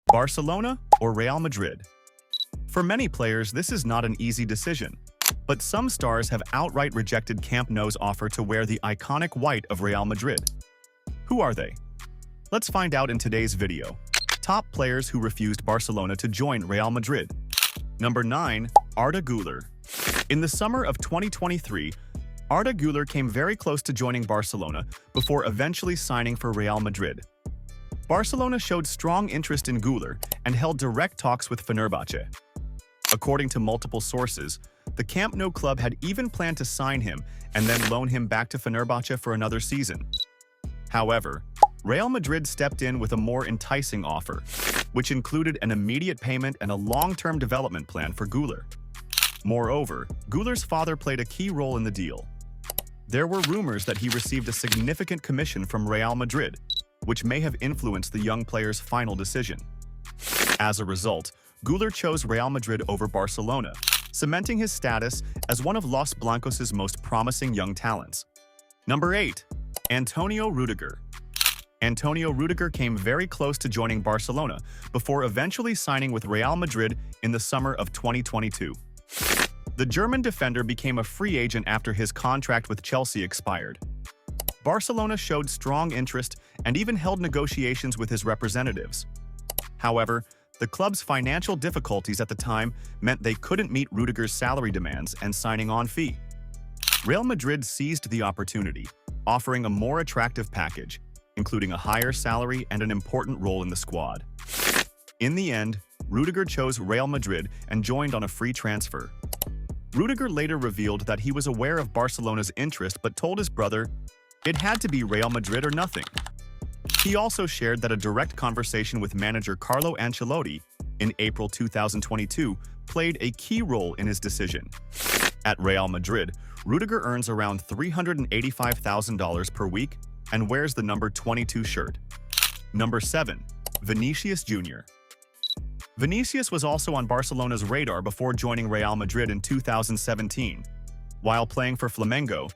Barcelona or Real Madrid? For many players, this is not an easy decision, but some stars have outright rejected Camp Nou's offer to wear the iconic white of Real Madrid. Who are they? Let's find out in today's video. Top players who refused Barcelona to join Real Madrid. Number 9. Arda Guler. In the summer of 2023, Arda Guler came very close to joining Barcelona before eventually signing for Real Madrid. Barcelona showed strong interest in Guler and held direct talks with Fenerbahce. According to multiple sources, the Camp Nou club had even planned to sign him and then loan him back to Fenerbahce for another season. However, Real Madrid stepped in with a more enticing offer, which included an immediate payment and a long-term development plan for Guler. Moreover, Guler's father played a key role in the deal. There were rumors that he received a significant commission from Real Madrid, which may have influenced the young player's final decision. As a result, Guler chose Real Madrid over Barcelona, cementing his status as one of Los Blancos' most promising young talents. Number 8. Antonio Rüdiger. Antonio Rüdiger came very close to joining Barcelona before eventually signing with Real Madrid in the summer of 2022. The German defender became a free agent after his contract with Chelsea expired. Barcelona showed strong interest and even held negotiations with his representatives. However, the club's financial difficulties at the time meant they couldn't meet Rüdiger's salary demands and signing-on fee. Real Madrid seized the opportunity, offering a more attractive package, including a higher salary and an important role in the squad. In the end, Rüdiger chose Real Madrid and joined on a free transfer. Rüdiger later revealed that he was aware of Barcelona's interest but told his brother it had to be Real Madrid or nothing. He also shared that a direct conversation with manager Carlo Ancelotti in April 2022 played a key role in his decision. At Real Madrid, Rüdiger earns around $385,000 per week and wears the number 22 shirt. Number 7. Vinícius Jr. Vinícius was also on Barcelona's radar before joining Real Madrid in 2017. While playing for Flamengo,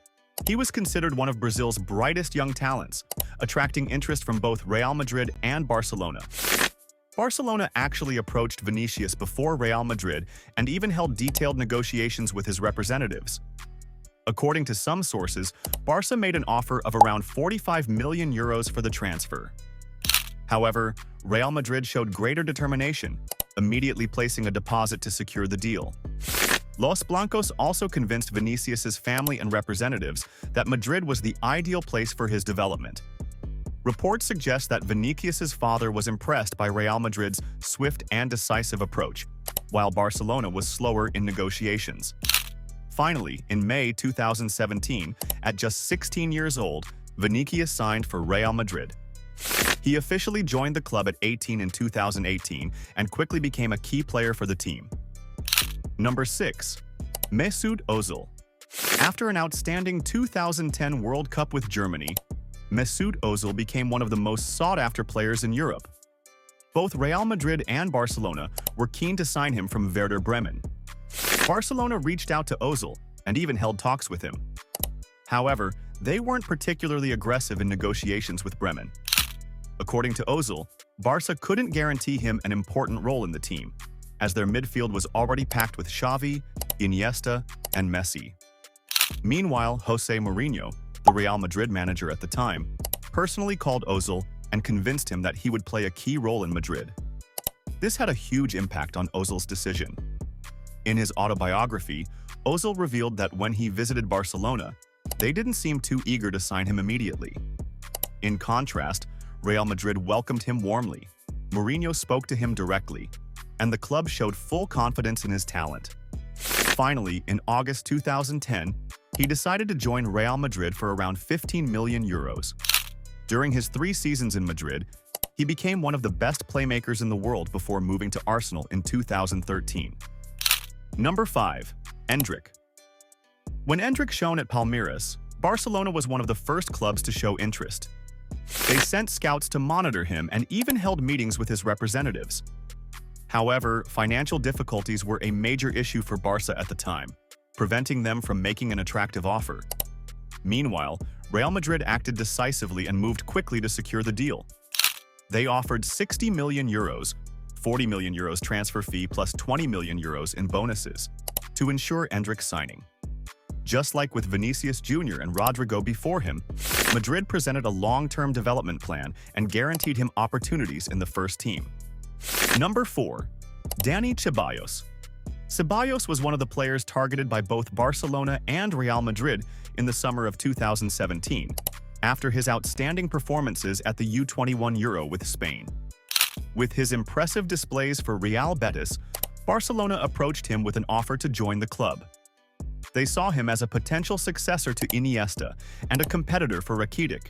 he was considered one of Brazil's brightest young talents, attracting interest from both Real Madrid and Barcelona. Barcelona actually approached Vinícius before Real Madrid and even held detailed negotiations with his representatives. According to some sources, Barca made an offer of around 45 million euros for the transfer. However, Real Madrid showed greater determination, immediately placing a deposit to secure the deal. Los Blancos also convinced Vinícius's family and representatives that Madrid was the ideal place for his development. Reports suggest that Vinícius's father was impressed by Real Madrid's swift and decisive approach, while Barcelona was slower in negotiations. Finally, in May 2017, at just 16 years old, Vinícius signed for Real Madrid. He officially joined the club at 18 in 2018 and quickly became a key player for the team. Number 6. Mesut Özil. After an outstanding 2010 World Cup with Germany, Mesut Özil became one of the most sought-after players in Europe. Both Real Madrid and Barcelona were keen to sign him from Werder Bremen. Barcelona reached out to Özil and even held talks with him. However, they weren't particularly aggressive in negotiations with Bremen. According to Özil, Barca couldn't guarantee him an important role in the team, as their midfield was already packed with Xavi, Iniesta, and Messi. Meanwhile, José Mourinho, the Real Madrid manager at the time, personally called Özil and convinced him that he would play a key role in Madrid. This had a huge impact on Özil's decision. In his autobiography, Özil revealed that when he visited Barcelona, they didn't seem too eager to sign him immediately. In contrast, Real Madrid welcomed him warmly. Mourinho spoke to him directly, and the club showed full confidence in his talent. Finally, in August 2010, he decided to join Real Madrid for around 15 million euros. During his 3 seasons in Madrid, he became one of the best playmakers in the world before moving to Arsenal in 2013. Number 5. Endrick. When Endrick shone at Palmeiras, Barcelona was one of the first clubs to show interest. They sent scouts to monitor him and even held meetings with his representatives. However, financial difficulties were a major issue for Barca at the time, preventing them from making an attractive offer. Meanwhile, Real Madrid acted decisively and moved quickly to secure the deal. They offered 60 million euros, €40 million transfer fee plus €20 million in bonuses to ensure Endrick's signing. Just like with Vinícius Jr. and Rüdiger before him, Madrid presented a long-term development plan and guaranteed him opportunities in the first team. Number 4. Dani Ceballos. Ceballos was one of the players targeted by both Barcelona and Real Madrid in the summer of 2017, after his outstanding performances at the U21 Euro with Spain. With his impressive displays for Real Betis, Barcelona approached him with an offer to join the club. They saw him as a potential successor to Iniesta and a competitor for Rüdiger.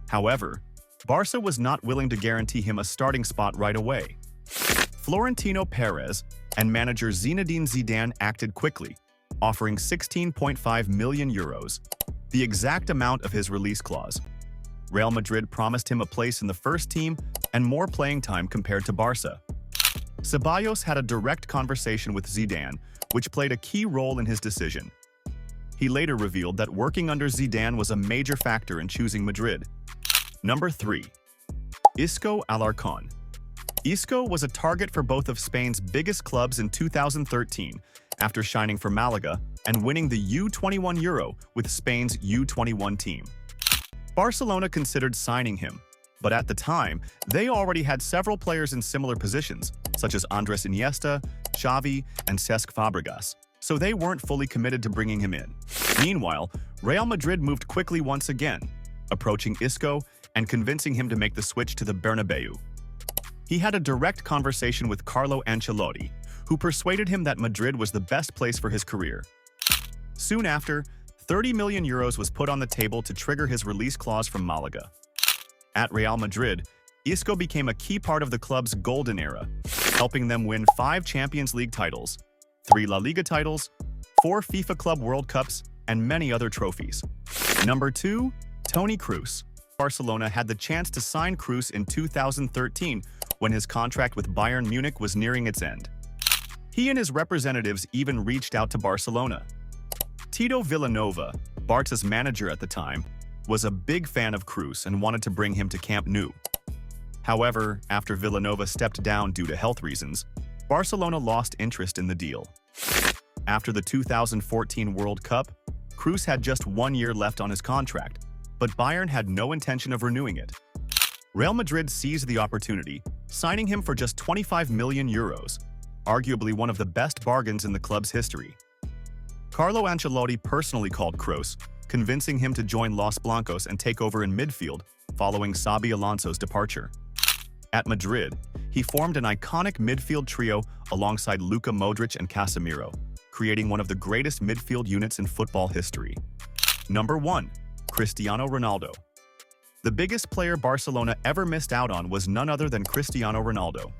However, Barca was not willing to guarantee him a starting spot right away. Florentino Perez and manager Zinedine Zidane acted quickly, offering €16.5 million, the exact amount of his release clause. Real Madrid promised him a place in the first team and more playing time compared to Barca. Ceballos had a direct conversation with Zidane, which played a key role in his decision. He later revealed that working under Zidane was a major factor in choosing Madrid. Number 3. Isco Alarcón. Isco was a target for both of Spain's biggest clubs in 2013 after shining for Malaga and winning the U21 Euro with Spain's U21 team. Barcelona considered signing him, but at the time, they already had several players in similar positions, such as Andrés Iniesta, Xavi, and Cesc Fabregas, so they weren't fully committed to bringing him in. Meanwhile, Real Madrid moved quickly once again, approaching Isco and convincing him to make the switch to the Bernabeu. He had a direct conversation with Carlo Ancelotti, who persuaded him that Madrid was the best place for his career. Soon after, €30 million was put on the table to trigger his release clause from Malaga. At Real Madrid, Isco became a key part of the club's golden era, helping them win 5 Champions League titles, 3 La Liga titles, 4 FIFA Club World Cups, and many other trophies. Number 2. Toni Kroos. Barcelona had the chance to sign Kroos in 2013 when his contract with Bayern Munich was nearing its end. He and his representatives even reached out to Barcelona. Tito Vilanova, Barca's manager at the time, was a big fan of Kroos and wanted to bring him to Camp Nou. However, after Vilanova stepped down due to health reasons, Barcelona lost interest in the deal. After the 2014 World Cup, Kroos had just 1 year left on his contract, but Bayern had no intention of renewing it. Real Madrid seized the opportunity, signing him for just €25 million, arguably one of the best bargains in the club's history. Carlo Ancelotti personally called Kroos, convincing him to join Los Blancos and take over in midfield following Xabi Alonso's departure. At Madrid, he formed an iconic midfield trio alongside Luka Modric and Casemiro, creating one of the greatest midfield units in football history. Number 1. Cristiano Ronaldo. The biggest player Barcelona ever missed out on was none other than Cristiano Ronaldo.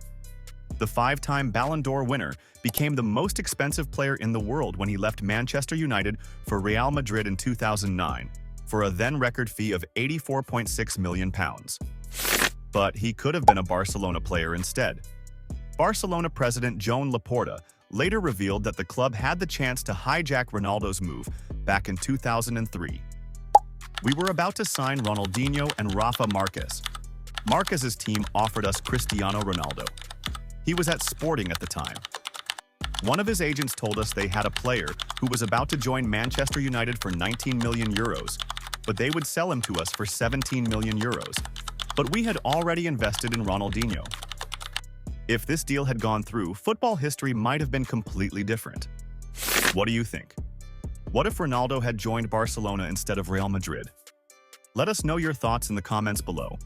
The 5-time Ballon d'Or winner became the most expensive player in the world when he left Manchester United for Real Madrid in 2009 for a then-record fee of £84.6 million. But he could have been a Barcelona player instead. Barcelona president Joan Laporta later revealed that the club had the chance to hijack Ronaldo's move back in 2003. We were about to sign Ronaldinho and Rafa Marquez. Marquez's team offered us Cristiano Ronaldo. He was at Sporting at the time. One of his agents told us they had a player who was about to join Manchester United for €19 million, but they would sell him to us for €17 million. But we had already invested in Ronaldinho. If this deal had gone through, football history might have been completely different. What do you think? What if Ronaldo had joined Barcelona instead of Real Madrid? Let us know your thoughts in the comments below.